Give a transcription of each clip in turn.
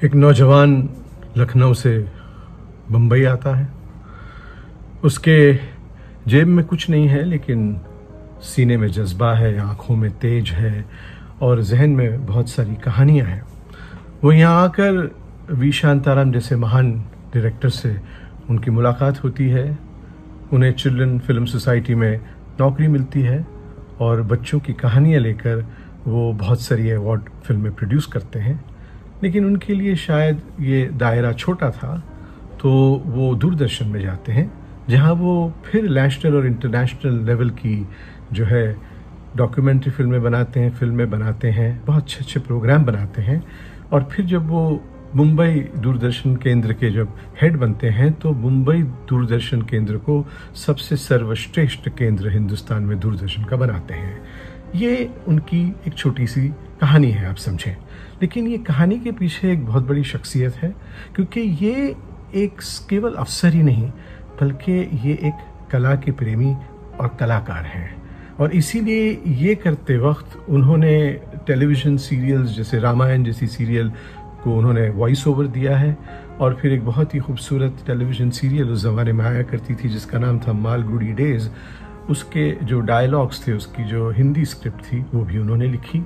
एक नौजवान लखनऊ से बम्बई आता है। उसके जेब में कुछ नहीं है, लेकिन सीने में जज्बा है, आंखों में तेज है और जहन में बहुत सारी कहानियां हैं। वो यहाँ आकर वी शांताराम जैसे महान डायरेक्टर से उनकी मुलाकात होती है। उन्हें चिल्ड्रन फिल्म सोसाइटी में नौकरी मिलती है और बच्चों की कहानियाँ लेकर वो बहुत सारी अवार्ड फिल्में प्रोड्यूस करते हैं। लेकिन उनके लिए शायद ये दायरा छोटा था, तो वो दूरदर्शन में जाते हैं, जहाँ वो फिर नेशनल और इंटरनेशनल लेवल की जो है डॉक्यूमेंट्री फिल्में बनाते हैं, बहुत अच्छे अच्छे प्रोग्राम बनाते हैं। और फिर जब वो मुंबई दूरदर्शन केंद्र के जब हेड बनते हैं, तो मुंबई दूरदर्शन केंद्र को सबसे सर्वश्रेष्ठ केंद्र हिंदुस्तान में दूरदर्शन का बनाते हैं। ये उनकी एक छोटी सी कहानी है, आप समझें। लेकिन ये कहानी के पीछे एक बहुत बड़ी शख्सियत है, क्योंकि ये एक केवल अफसर ही नहीं, बल्कि ये एक कला के प्रेमी और कलाकार हैं। और इसीलिए ये करते वक्त उन्होंने टेलीविज़न सीरियल्स जैसे रामायण जैसी सीरियल को उन्होंने वॉइस ओवर दिया है। और फिर एक बहुत ही खूबसूरत टेलीविज़न सीरियल उस ज़माने में आया करती थी जिसका नाम था मालगुडी डेज़। उसके जो डायलॉग्स थे, उसकी जो हिंदी स्क्रिप्ट थी, वो भी उन्होंने लिखी।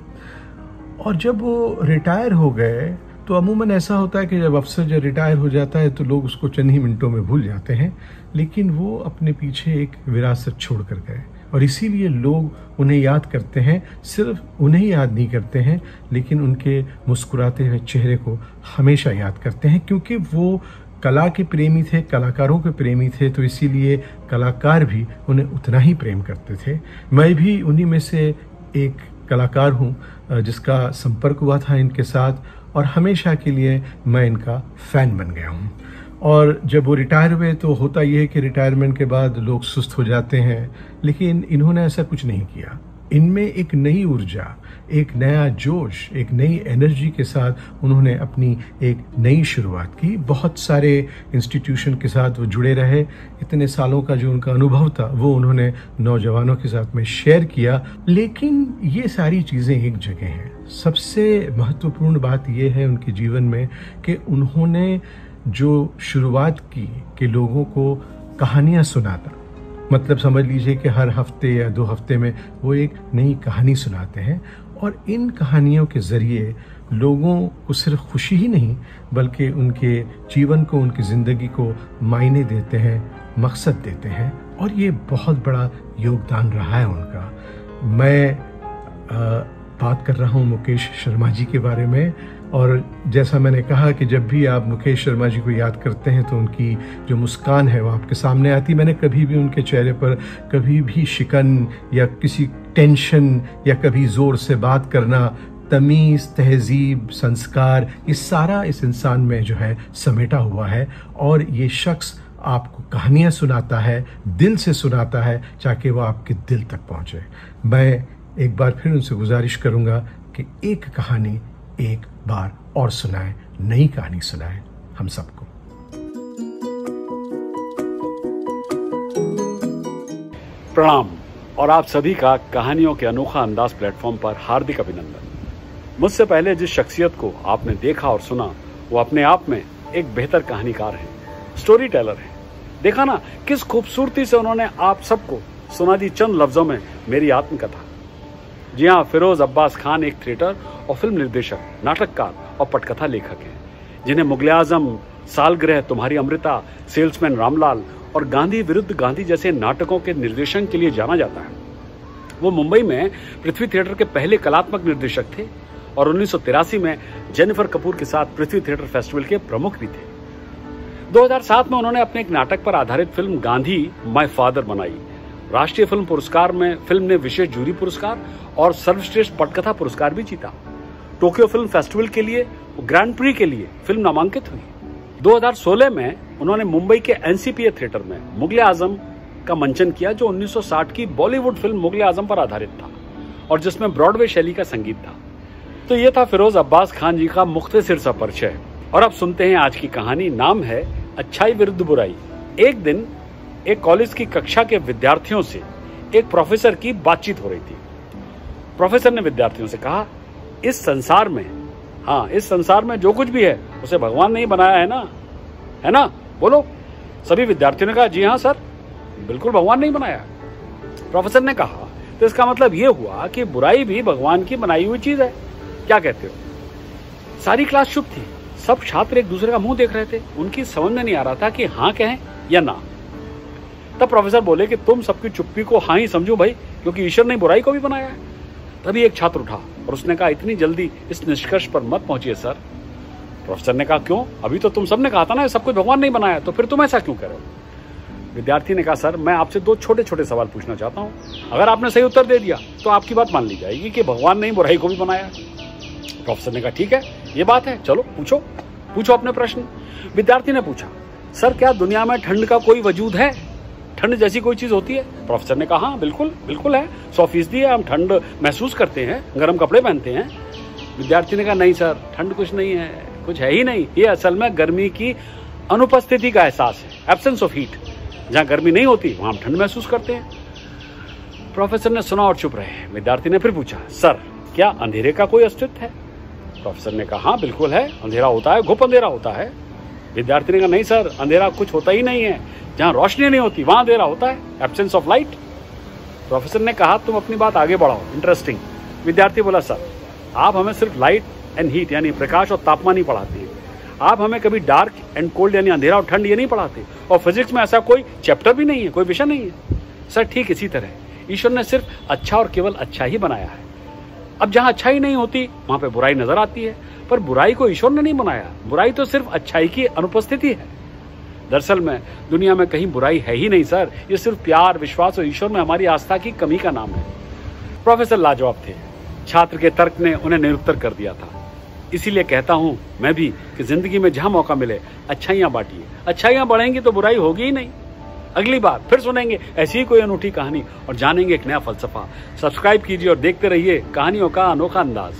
और जब वो रिटायर हो गए, तो अमूमन ऐसा होता है कि जब अफसर जब रिटायर हो जाता है तो लोग उसको चंद ही मिनटों में भूल जाते हैं, लेकिन वो अपने पीछे एक विरासत छोड़ कर गए। और इसीलिए लोग उन्हें याद करते हैं। सिर्फ उन्हें याद नहीं करते हैं, लेकिन उनके मुस्कुराते हुए चेहरे को हमेशा याद करते हैं, क्योंकि वो कला के प्रेमी थे, कलाकारों के प्रेमी थे। तो इसीलिए कलाकार भी उन्हें उतना ही प्रेम करते थे। मैं भी उन्हीं में से एक कलाकार हूँ जिसका संपर्क हुआ था इनके साथ, और हमेशा के लिए मैं इनका फ़ैन बन गया हूँ। और जब वो रिटायर हुए, तो होता ये है कि रिटायरमेंट के बाद लोग सुस्त हो जाते हैं, लेकिन इन्होंने ऐसा कुछ नहीं किया। इनमें एक नई ऊर्जा, एक नया जोश, एक नई एनर्जी के साथ उन्होंने अपनी एक नई शुरुआत की। बहुत सारे इंस्टीट्यूशन के साथ वो जुड़े रहे। इतने सालों का जो उनका अनुभव था, वो उन्होंने नौजवानों के साथ में शेयर किया। लेकिन ये सारी चीज़ें एक जगह हैं। सबसे महत्वपूर्ण बात ये है उनके जीवन में कि उन्होंने जो शुरुआत की कि लोगों को कहानियाँ सुनाता, मतलब समझ लीजिए कि हर हफ्ते या 2 हफ्ते में वो एक नई कहानी सुनाते हैं। और इन कहानियों के ज़रिए लोगों को सिर्फ खुशी ही नहीं, बल्कि उनके जीवन को, उनकी ज़िंदगी को मायने देते हैं, मकसद देते हैं। और ये बहुत बड़ा योगदान रहा है उनका। मैं बात कर रहा हूँ मुकेश शर्मा जी के बारे में। और जैसा मैंने कहा कि जब भी आप मुकेश शर्मा जी को याद करते हैं, तो उनकी जो मुस्कान है वो आपके सामने आती। मैंने कभी भी उनके चेहरे पर कभी भी शिकन या किसी टेंशन या कभी ज़ोर से बात करना, तमीज़, तहजीब, संस्कार, ये सारा इस इंसान में जो है समेटा हुआ है। और ये शख्स आपको कहानियाँ सुनाता है, दिल से सुनाता है, ताकि वो आपके दिल तक पहुँचे। मैं एक बार फिर उनसे गुजारिश करूँगा कि एक कहानी एक बार और सुनाएं, नई कहानी सुनाएं हम सबको। प्रणाम और आप सभी का कहानियों के अनोखा अंदाज प्लेटफॉर्म पर हार्दिक अभिनंदन। मुझसे पहले जिस शख्सियत को आपने देखा और सुना, वो अपने आप में एक बेहतर कहानीकार है, स्टोरी टेलर है। देखा ना किस खूबसूरती से उन्होंने आप सबको सुना दी चंद लफ्जों में मेरी आत्मकथा। जी हाँ, फिरोज अब्बास खान एक थिएटर और फिल्म निर्देशक, नाटककार और पटकथा लेखक हैं, जिन्हें मुगले आजम, सालगिरह, तुम्हारी अमृता, सेल्समैन रामलाल और गांधी विरुद्ध गांधी जैसे नाटकों के निर्देशन के लिए जाना जाता है। वो मुंबई में पृथ्वी थिएटर के पहले कलात्मक निर्देशक थे और 1983 में जेनिफर कपूर के साथ पृथ्वी थिएटर फेस्टिवल के प्रमुख भी थे। 2007 में उन्होंने अपने एक नाटक पर आधारित फिल्म गांधी माय फादर बनाई। राष्ट्रीय फिल्म पुरस्कार में फिल्म ने विशेष जूरी पुरस्कार और सर्वश्रेष्ठ पटकथा पुरस्कार भी जीता। टोक्यो फिल्म फेस्टिवल के लिए, ग्रैंड प्री के लिए फिल्म नामांकित हुई। 2016 में उन्होंने मुंबई के एनसीपीए थिएटर में मुगले आजम का मंचन किया, जो 1960 की बॉलीवुड फिल्म मुगले आजम पर आधारित था और जिसमें ब्रॉडवे शैली का संगीत था। तो ये था फिरोज अब्बास खान जी का मुख्तसर सा परिचय। और अब सुनते हैं आज की कहानी। नाम है अच्छाई विरुद्ध बुराई। एक दिन एक कॉलेज की कक्षा के विद्यार्थियों से एक प्रोफेसर की बातचीत हो रही थी। प्रोफेसर ने विद्यार्थियों से कहा, इस संसार में जो कुछ भी है उसे भगवान ने ही बनाया है ना? बोलो। सभी विद्यार्थियों ने कहा, जी हाँ सर, बिल्कुल भगवान ने ही बनाया। प्रोफेसर ने कहा, तो इसका मतलब यह हुआ कि बुराई भी भगवान की बनाई हुई चीज है, क्या कहते हो? सारी क्लास चुप थी। सब छात्र एक दूसरे का मुंह देख रहे थे। उनकी समझ में नहीं आ रहा था कि हाँ कहें या ना। तब प्रोफेसर बोले कि तुम सबकी चुप्पी को हाँ ही समझो भाई, क्योंकि ईश्वर ने बुराई को भी बनाया है। तभी एक छात्र उठा और उसने कहा, इतनी जल्दी इस निष्कर्ष पर मत पहुंचिए सर। प्रोफेसर ने कहा, क्यों? अभी तो तुम सबने कहा था ना सब कुछ भगवान नहीं बनाया, तो फिर तुम ऐसा क्यों कह रहे हो? विद्यार्थी ने कहा, सर मैं आपसे 2 छोटे-छोटे सवाल पूछना चाहता हूं। अगर आपने सही उत्तर दे दिया तो आपकी बात मान ली जाएगी कि भगवान ने ही बुराई को भी बनाया। प्रोफेसर ने कहा, ठीक है, ये बात है, चलो पूछो अपने प्रश्न। विद्यार्थी ने पूछा, सर क्या दुनिया में ठंड का कोई वजूद है? ठंड जैसी कोई चीज होती है? प्रोफेसर ने कहा, हाँ बिल्कुल है, 100% है, हम ठंड महसूस करते हैं, गर्म कपड़े पहनते हैं। विद्यार्थी ने कहा, नहीं सर, ठंड कुछ नहीं है, कुछ है ही नहीं। ये असल में गर्मी की अनुपस्थिति का एहसास है, एब्सेंस ऑफ हीट। जहां गर्मी नहीं होती वहां हम ठंड महसूस करते हैं। प्रोफेसर ने सुना और चुप रहे। विद्यार्थी ने फिर पूछा, सर क्या अंधेरे का कोई अस्तित्व है? प्रोफेसर ने कहा, हाँ बिल्कुल है, अंधेरा होता है, घुप अंधेरा होता है। विद्यार्थी ने कहा, नहीं सर, अंधेरा कुछ होता ही नहीं है, जहां रोशनी नहीं होती वहां अंधेरा होता है, एब्सेंस ऑफ लाइट। प्रोफेसर ने कहा, तुम अपनी बात आगे बढ़ाओ, इंटरेस्टिंग। विद्यार्थी बोला, सर आप हमें सिर्फ लाइट एंड हीट यानी प्रकाश और तापमान ही पढ़ाते हैं, आप हमें कभी डार्क एंड कोल्ड यानी अंधेरा और ठंड ये नहीं पढ़ाते, और फिजिक्स में ऐसा कोई चैप्टर भी नहीं है, कोई विषय नहीं है। सर ठीक इसी तरह ईश्वर ने सिर्फ अच्छा और केवल अच्छा ही बनाया है। अब जहां अच्छाई नहीं होती वहां पे बुराई नजर आती है, पर बुराई को ईश्वर ने नहीं बनाया, बुराई तो सिर्फ अच्छाई की अनुपस्थिति है। दरअसल में दुनिया में कहीं बुराई है ही नहीं सर, ये सिर्फ प्यार, विश्वास और ईश्वर में हमारी आस्था की कमी का नाम है। प्रोफेसर लाजवाब थे। छात्र के तर्क ने उन्हें निरुत्तर कर दिया था। इसीलिए कहता हूं मैं भी कि जिंदगी में जहां मौका मिले अच्छाइयां बांटिए, अच्छाइयां बढ़ेंगी तो बुराई होगी ही नहीं। अगली बार फिर सुनेंगे ऐसी ही कोई अनूठी कहानी और जानेंगे एक नया फलसफा। सब्सक्राइब कीजिए और देखते रहिए कहानियों का अनोखा अंदाज।